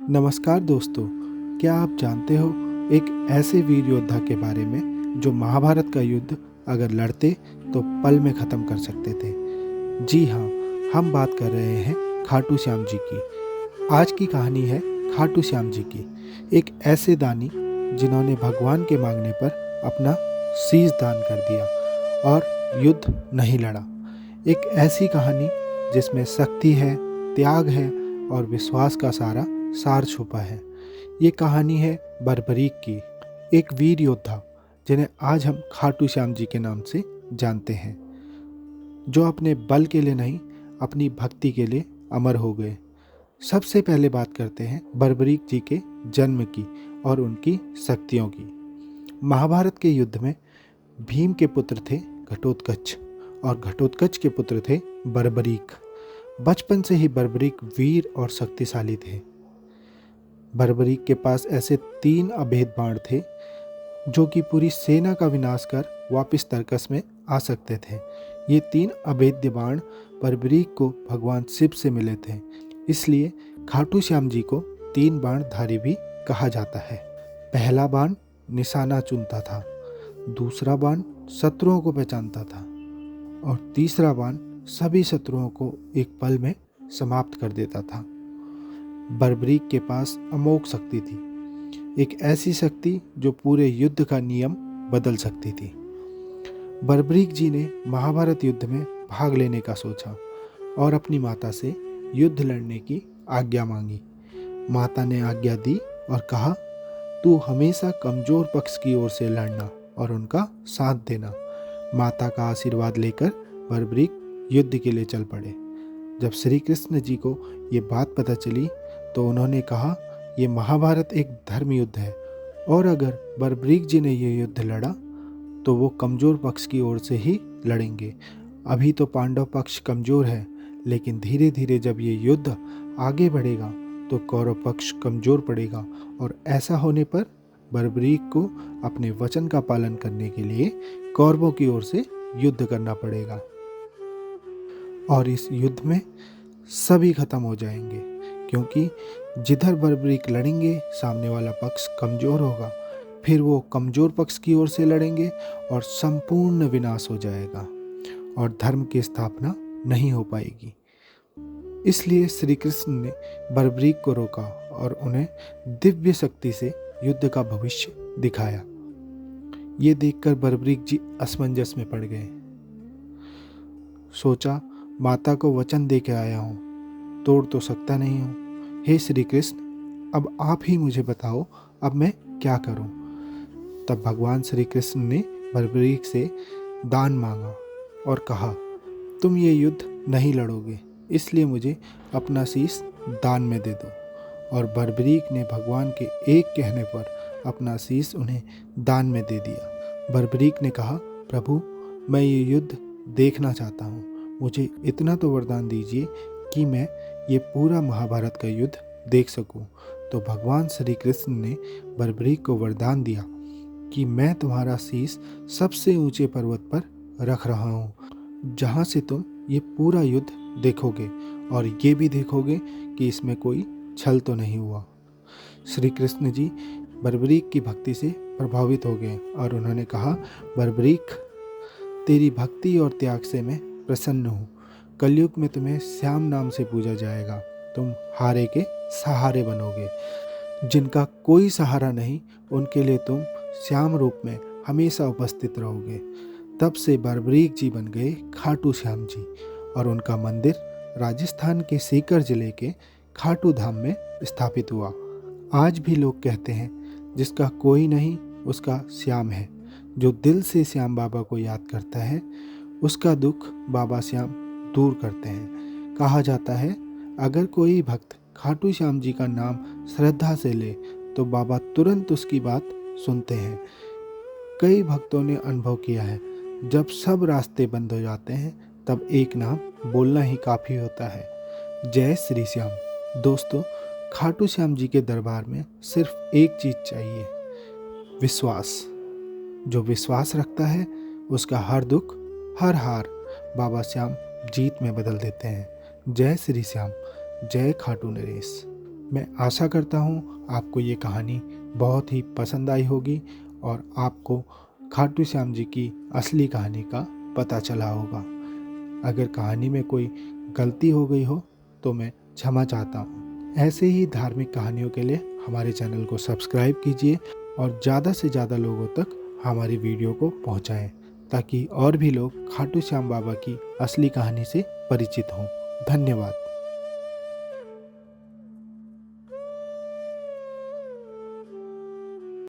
नमस्कार दोस्तों, क्या आप जानते हो एक ऐसे वीर योद्धा के बारे में जो महाभारत का युद्ध अगर लड़ते तो पल में ख़त्म कर सकते थे। जी हाँ, हम बात कर रहे हैं खाटू श्याम जी की। आज की कहानी है खाटू श्याम जी की, एक ऐसे दानी जिन्होंने भगवान के मांगने पर अपना शीश दान कर दिया और युद्ध नहीं लड़ा। एक ऐसी कहानी जिसमें शक्ति है, त्याग है और विश्वास का सार छुपा है। ये कहानी है बर्बरीक की, एक वीर योद्धा जिन्हें आज हम खाटू श्याम जी के नाम से जानते हैं, जो अपने बल के लिए नहीं, अपनी भक्ति के लिए अमर हो गए। सबसे पहले बात करते हैं बर्बरीक जी के जन्म की और उनकी शक्तियों की। महाभारत के युद्ध में भीम के पुत्र थे घटोत्कच और घटोत्कच के पुत्र थे बर्बरीक। बचपन से ही बर्बरीक वीर और शक्तिशाली थे। बर्बरीक के पास ऐसे 3 अभेद बाण थे जो कि पूरी सेना का विनाश कर वापस तर्कस में आ सकते थे। ये 3 अभेद्य बाण बर्बरीक को भगवान शिव से मिले थे, इसलिए खाटू श्याम जी को 3 बाणधारी भी कहा जाता है। पहला बाण निशाना चुनता था, दूसरा बाण शत्रुओं को पहचानता था और तीसरा बाण सभी शत्रुओं को एक पल में समाप्त कर देता था। बर्बरीक के पास अमोघ शक्ति थी, एक ऐसी शक्ति जो पूरे युद्ध का नियम बदल सकती थी। बर्बरीक जी ने महाभारत युद्ध में भाग लेने का सोचा और अपनी माता से युद्ध लड़ने की आज्ञा मांगी। माता ने आज्ञा दी और कहा, तू हमेशा कमजोर पक्ष की ओर से लड़ना और उनका साथ देना। माता का आशीर्वाद लेकर बर्बरीक युद्ध के लिए चल पड़े। जब श्री कृष्ण जी को ये बात पता चली तो उन्होंने कहा, ये महाभारत एक धर्म युद्ध है और अगर बर्बरीक जी ने ये युद्ध लड़ा तो वो कमज़ोर पक्ष की ओर से ही लड़ेंगे। अभी तो पांडव पक्ष कमज़ोर है, लेकिन धीरे धीरे जब ये युद्ध आगे बढ़ेगा तो कौरव पक्ष कमज़ोर पड़ेगा और ऐसा होने पर बर्बरीक को अपने वचन का पालन करने के लिए कौरवों की ओर से युद्ध करना पड़ेगा और इस युद्ध में सभी खत्म हो जाएंगे, क्योंकि जिधर बर्बरीक लड़ेंगे सामने वाला पक्ष कमज़ोर होगा, फिर वो कमज़ोर पक्ष की ओर से लड़ेंगे और संपूर्ण विनाश हो जाएगा और धर्म की स्थापना नहीं हो पाएगी। इसलिए श्री कृष्ण ने बर्बरीक को रोका और उन्हें दिव्य शक्ति से युद्ध का भविष्य दिखाया। ये देखकर बर्बरीक जी असमंजस में पड़ गए। सोचा, माता को वचन दे के आया हूँ, तोड़ तो सकता नहीं हूँ। हे श्री कृष्ण, अब आप ही मुझे बताओ, अब मैं क्या करूँ। तब भगवान श्री कृष्ण ने बर्बरीक से दान मांगा और कहा, तुम ये युद्ध नहीं लड़ोगे, इसलिए मुझे अपना शीश दान में दे दो। और बर्बरीक ने भगवान के एक कहने पर अपना शीश उन्हें दान में दे दिया। बर्बरीक ने कहा, प्रभु, मैं ये युद्ध देखना चाहता हूँ, मुझे इतना तो वरदान दीजिए कि मैं ये पूरा महाभारत का युद्ध देख सकूं। तो भगवान श्री कृष्ण ने बर्बरीक को वरदान दिया कि मैं तुम्हारा शीश सबसे ऊंचे पर्वत पर रख रहा हूँ, जहाँ से तुम ये पूरा युद्ध देखोगे और ये भी देखोगे कि इसमें कोई छल तो नहीं हुआ। श्री कृष्ण जी बर्बरीक की भक्ति से प्रभावित हो गए और उन्होंने कहा, बर्बरीक, तेरी भक्ति और त्याग से मैं प्रसन्न हूँ। कलयुग में तुम्हें श्याम नाम से पूजा जाएगा। तुम हारे के सहारे बनोगे। जिनका कोई सहारा नहीं, उनके लिए तुम श्याम रूप में हमेशा उपस्थित रहोगे। तब से बर्बरीक जी बन गए खाटू श्याम जी और उनका मंदिर राजस्थान के सीकर जिले के खाटू धाम में स्थापित हुआ। आज भी लोग कहते हैं, जिसका कोई नहीं उसका श्याम है। जो दिल से श्याम बाबा को याद करता है, उसका दुख बाबा श्याम दूर करते हैं। कहा जाता है, अगर कोई भक्त खाटू श्याम जी का नाम श्रद्धा से ले तो बाबा तुरंत उसकी बात सुनते हैं। कई भक्तों ने अनुभव किया है, जब सब रास्ते बंद हो जाते हैं तब एक नाम बोलना ही काफ़ी होता है, जय श्री श्याम। दोस्तों, खाटू श्याम जी के दरबार में सिर्फ एक चीज़ चाहिए, विश्वास। जो विश्वास रखता है उसका हर दुख, हर हार बाबा श्याम जीत में बदल देते हैं। जय श्री श्याम, जय खाटू नरेश। मैं आशा करता हूँ आपको ये कहानी बहुत ही पसंद आई होगी और आपको खाटू श्याम जी की असली कहानी का पता चला होगा। अगर कहानी में कोई गलती हो गई हो तो मैं क्षमा चाहता हूँ। ऐसे ही धार्मिक कहानियों के लिए हमारे चैनल को सब्सक्राइब कीजिए और ज़्यादा से ज़्यादा लोगों तक हमारी वीडियो को पहुँचाएँ, ताकि और भी लोग खाटू श्याम बाबा की असली कहानी से परिचित हों। धन्यवाद।